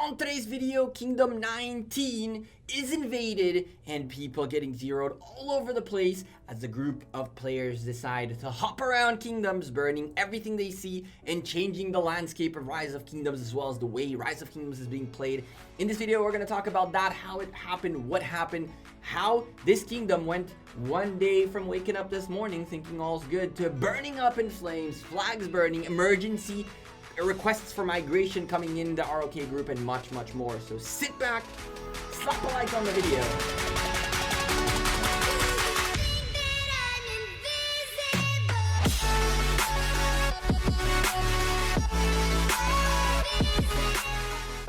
On today's video, Kingdom 19 is invaded and people getting zeroed all over the place as a group of players decide to hop around kingdoms, burning everything they see and changing the landscape of Rise of Kingdoms as well as the way Rise of Kingdoms is being played. In this video, we're going to talk about that, how it happened, what happened, how this kingdom went one day from waking up this morning thinking all's good to burning up in flames, flags burning, emergency requests for migration coming in the ROK group, and much more. So sit back, slap a like on the video.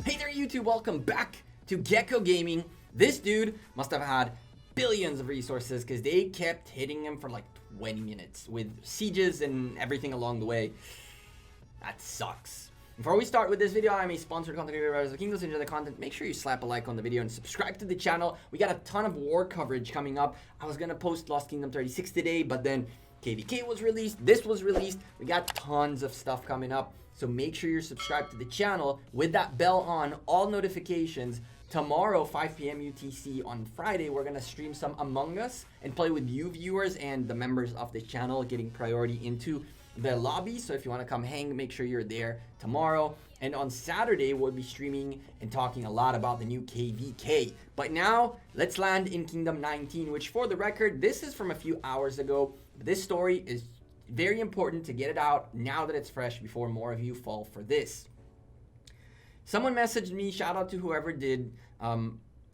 Hey there YouTube, welcome back to Gekko Gaming. This dude must have had billions of resources because they kept hitting him for like 20 minutes with sieges and everything along the way. That sucks. Before we start with this video, I'm a sponsored content creator of Rise of Kingdoms. Enjoy the content, make sure you slap a like on the video and subscribe to the channel. We got a ton of war coverage coming up. I was gonna post Lost Kingdom 36 today, but then KVK was released, this was released. We got tons of stuff coming up, so make sure you're subscribed to the channel with that bell on, all notifications. Tomorrow, 5 p.m. UTC on Friday, we're gonna stream some Among Us and play with you viewers and the members of the channel, getting priority into the lobby. So if you want to come hang, make sure you're there tomorrow. And on Saturday, we'll be streaming and talking a lot about the new KVK. But now, let's land in Kingdom 19, which for the record, this is from a few hours ago. This story is very important to get it out now that it's fresh before more of you fall for this. Someone messaged me, shout out to whoever did,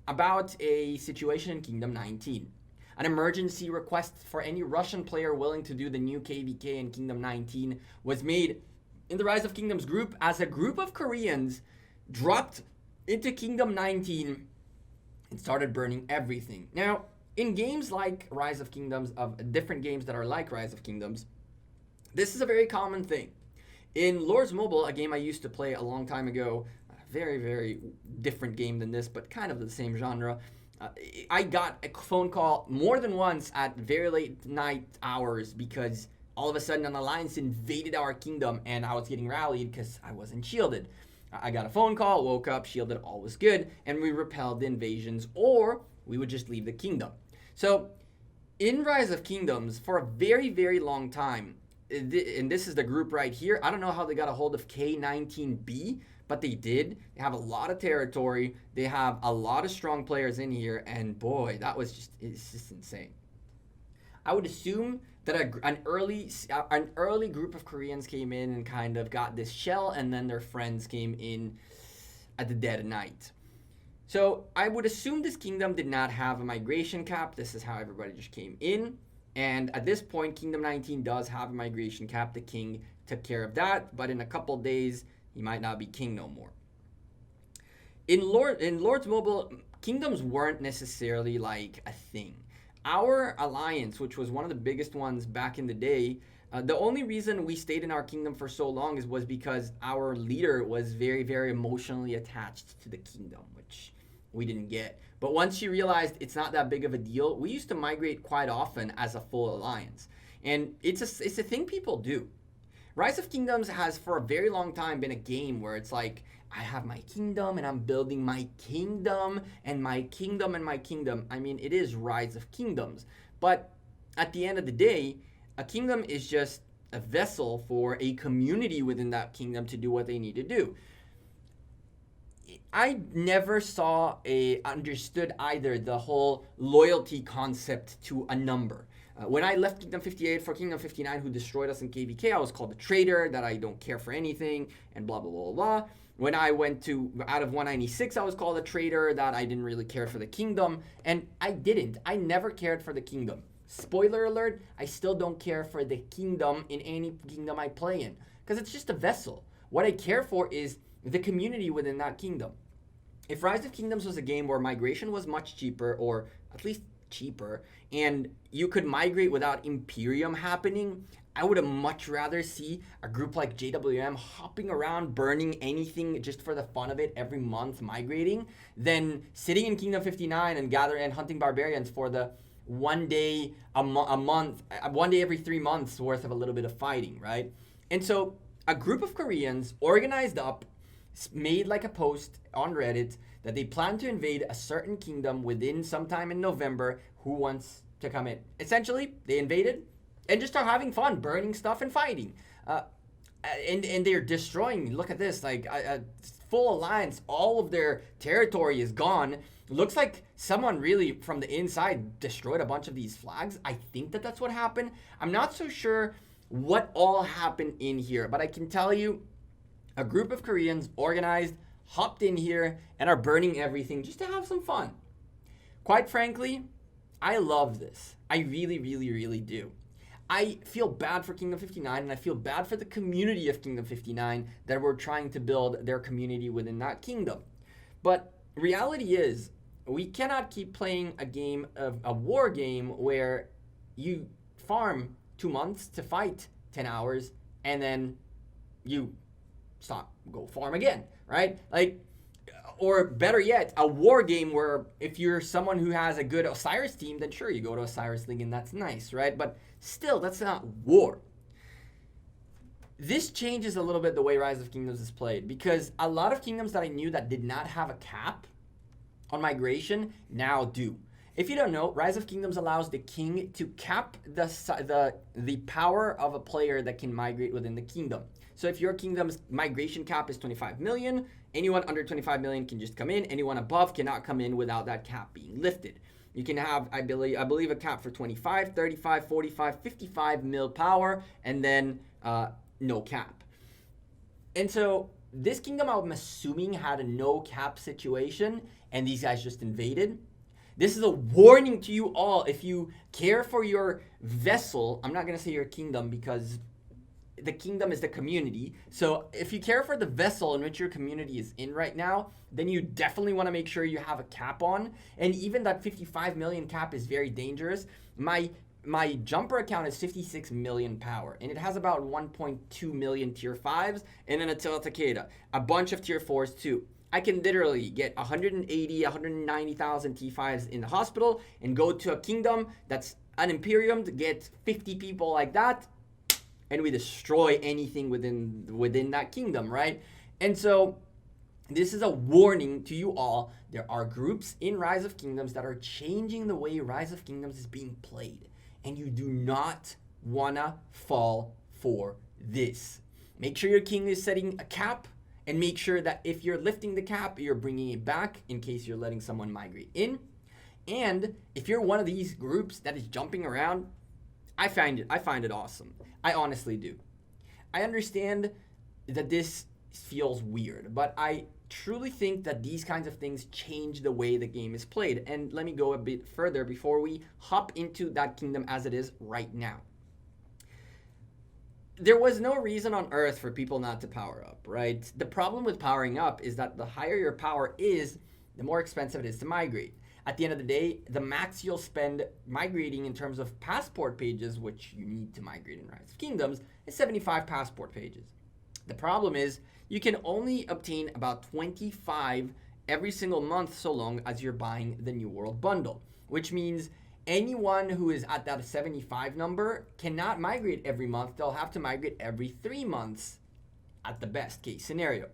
about a situation in Kingdom 19. An emergency request for any Russian player willing to do the new KVK in Kingdom 19 was made in the Rise of Kingdoms group as a group of Koreans dropped into Kingdom 19 and started burning everything. Now, in games like Rise of Kingdoms, of different games that are like Rise of Kingdoms, this is a very common thing. In Lords Mobile, a game I used to play a long time ago, a very different game than this, but kind of the same genre, I got a phone call more than once at very late night hours because all of a sudden an alliance invaded our kingdom and I was getting rallied because I wasn't shielded. I got a phone call, woke up, shielded, all was good, and we repelled the invasions, or we would just leave the kingdom. So in Rise of Kingdoms, for a very long time, and this is the group right here, I don't know how they got a hold of K19B, but they did. They have a lot of territory. They have a lot of strong players in here, and boy, it's just insane. I would assume that an early group of Koreans came in and kind of got this shell, and then their friends came in at the dead of night. So I would assume this kingdom did not have a migration cap. This is how everybody just came in. And at this point, Kingdom 19 does have a migration cap. The king took care of that, but in a couple days, he might not be king no more. In Lords Mobile, kingdoms weren't necessarily like a thing. Our alliance, which was one of the biggest ones back in the day, the only reason we stayed in our kingdom for so long was because our leader was very emotionally attached to the kingdom, which we didn't get. But once she realized it's not that big of a deal, we used to migrate quite often as a full alliance. And it's a thing people do. Rise of Kingdoms has for a very long time been a game where it's like, I have my kingdom and I'm building my kingdom and my kingdom and my kingdom. I mean, it is Rise of Kingdoms. But at the end of the day, a kingdom is just a vessel for a community within that kingdom to do what they need to do. I never understood either the whole loyalty concept to a number. When I left Kingdom 58 for Kingdom 59, who destroyed us in KVK, I was called a traitor, that I don't care for anything, and blah, blah, blah, blah. When I went to, out of 196, I was called a traitor, that I didn't really care for the kingdom, and I didn't. I never cared for the kingdom. Spoiler alert, I still don't care for the kingdom in any kingdom I play in, because it's just a vessel. What I care for is the community within that kingdom. If Rise of Kingdoms was a game where migration was much cheaper, or at least cheaper, and you could migrate without Imperium happening, I would have much rather see a group like JWM hopping around, burning anything just for the fun of it every month, migrating, than sitting in Kingdom 59 and gathering and hunting barbarians for the one day a month, one day every 3 months worth of a little bit of fighting, right? And so a group of Koreans organized up, made like a post on Reddit that they plan to invade a certain kingdom within sometime in November. Who wants to come in? Essentially, they invaded and just start having fun, burning stuff and fighting. And they're destroying. Look at this, like a full alliance. All of their territory is gone. Looks like someone really from the inside destroyed a bunch of these flags. I think that that's what happened. I'm not so sure what all happened in here, but I can tell you a group of Koreans organized, hopped in here, and are burning everything just to have some fun. Quite frankly, I love this. I really, really, really do. I feel bad for Kingdom 59, and I feel bad for the community of Kingdom 59 that were trying to build their community within that kingdom. But reality is, we cannot keep playing a war game where you farm 2 months to fight 10 hours, and then you stop, go farm again, right? Like, or better yet, a war game where if you're someone who has a good Osiris team, then sure, you go to Osiris League and that's nice, right? But still, that's not war. This changes a little bit the way Rise of Kingdoms is played, because a lot of kingdoms that I knew that did not have a cap on migration now do. If you don't know, Rise of Kingdoms allows the king to cap the power of a player that can migrate within the kingdom. So if your kingdom's migration cap is 25 million, anyone under 25 million can just come in. Anyone above cannot come in without that cap being lifted. You can have, I believe a cap for 25, 35, 45, 55 mil power, and then no cap. And so this kingdom, I'm assuming, had a no cap situation, and these guys just invaded. This is a warning to you all. If you care for your vessel, I'm not going to say your kingdom because the kingdom is the community. So if you care for the vessel in which your community is in right now, then you definitely want to make sure you have a cap on. And even that 55 million cap is very dangerous. My jumper account is 56 million power, and it has about 1.2 million tier 5s, and then a Takeda, a bunch of tier 4s too. I can literally get 180, 190,000 T5s in the hospital and go to a kingdom that's an Imperium to get 50 people like that, and we destroy anything within that kingdom, right? And so this is a warning to you all. There are groups in Rise of Kingdoms that are changing the way Rise of Kingdoms is being played, and you do not wanna fall for this. Make sure your king is setting a cap, and make sure that if you're lifting the cap, you're bringing it back in case you're letting someone migrate in. And if you're one of these groups that is jumping around, I find it awesome. I honestly do. I understand that this feels weird, but I truly think that these kinds of things change the way the game is played. And let me go a bit further before we hop into that kingdom as it is right now. There was no reason on earth for people not to power up, right? The problem with powering up is that the higher your power is, the more expensive it is to migrate. At the end of the day, the max you'll spend migrating in terms of passport pages, which you need to migrate in Rise of Kingdoms, is 75 passport pages. The problem is you can only obtain about 25 every single month so long as you're buying the New World Bundle, which means anyone who is at that 75 number cannot migrate every month. They'll have to migrate every 3 months at the best case scenario.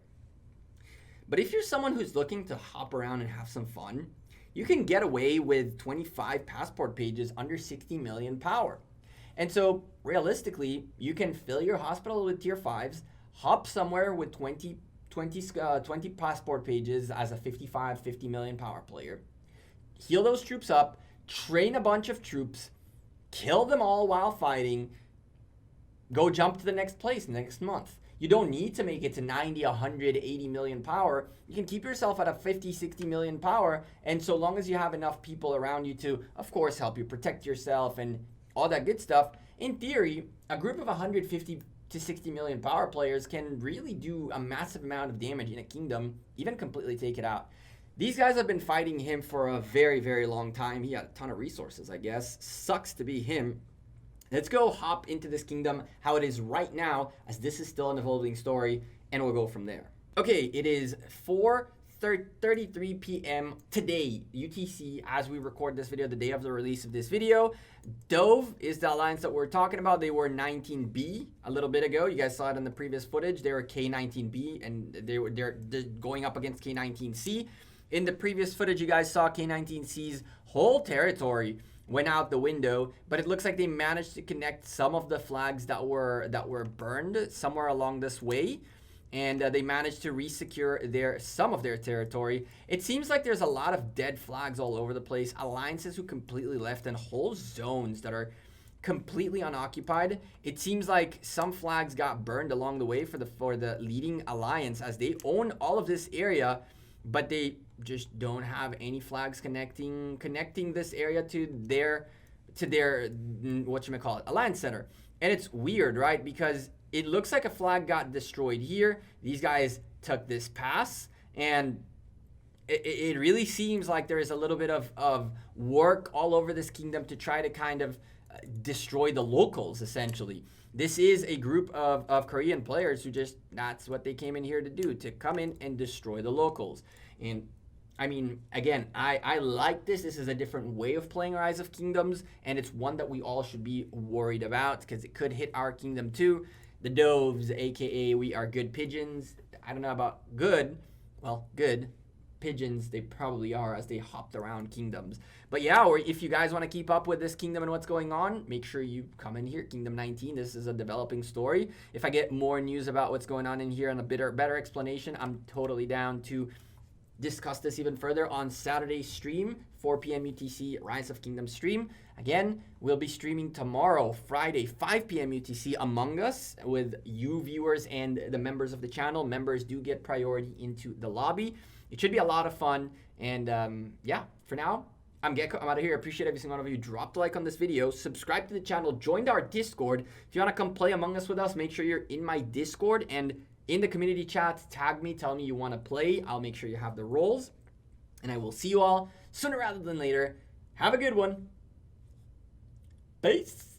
But if you're someone who's looking to hop around and have some fun, you can get away with 25 passport pages under 60 million power. And so realistically, you can fill your hospital with tier 5s, hop somewhere with 20 passport pages as a 50 million power player, heal those troops up, train a bunch of troops, kill them all while fighting, go jump to the next place next month. You don't need to make it to 90, 100, 80 million power. You can keep yourself at a 50, 60 million power, and so long as you have enough people around you to, of course, help you protect yourself and all that good stuff, in theory, a group of 150 to 60 million power players can really do a massive amount of damage in a kingdom, even completely take it out. These guys have been fighting him for a very, very long time. He had a ton of resources, I guess. Sucks to be him. Let's go hop into this kingdom, how it is right now, as this is still an evolving story, and we'll go from there. Okay, it is 4 8:33 p.m. today, UTC, as we record this video, the day of the release of this video. Dove is the alliance that we're talking about. They were 19B a little bit ago. You guys saw it in the previous footage. They were K19B, and they're going up against K19C. In the previous footage, you guys saw K19C's whole territory went out the window, but it looks like they managed to connect some of the flags that were burned somewhere along this way, and they managed to resecure some of their territory. It seems like there's a lot of dead flags all over the place, alliances who completely left, and whole zones that are completely unoccupied. It seems like some flags got burned along the way for the leading alliance, as they own all of this area, but they just don't have any flags connecting this area to their whatchamacallit, alliance center. And it's weird, right? Because it looks like a flag got destroyed here. These guys took this pass, and it really seems like there is a little bit of work all over this kingdom to try to kind of destroy the locals, essentially. This is a group of Korean players who that's what they came in here to do, to come in and destroy the locals. And I mean, again, I like this. This is a different way of playing Rise of Kingdoms, and it's one that we all should be worried about because it could hit our kingdom too. The Doves, aka we are good pigeons. I don't know about good. Well, good pigeons, they probably are, as they hopped around kingdoms. But yeah, or if you guys want to keep up with this kingdom and what's going on, make sure you come in here. Kingdom 19, this is a developing story. If I get more news about what's going on in here and a better explanation, I'm totally down to discuss this even further on Saturday's stream, 4 p.m. UTC, Rise of Kingdom stream. Again, we'll be streaming tomorrow, Friday, 5 p.m. UTC, Among Us, with you viewers and the members of the channel. Members do get priority into the lobby. It should be a lot of fun. And yeah, for now, I'm Gekko. I'm out of here. I appreciate every single one of you. Drop the like on this video. Subscribe to the channel. Join our Discord. If you want to come play Among Us with us, make sure you're in my Discord. And in the community chat, tag me. Tell me you want to play. I'll make sure you have the roles. And I will see you all sooner rather than later. Have a good one. Peace.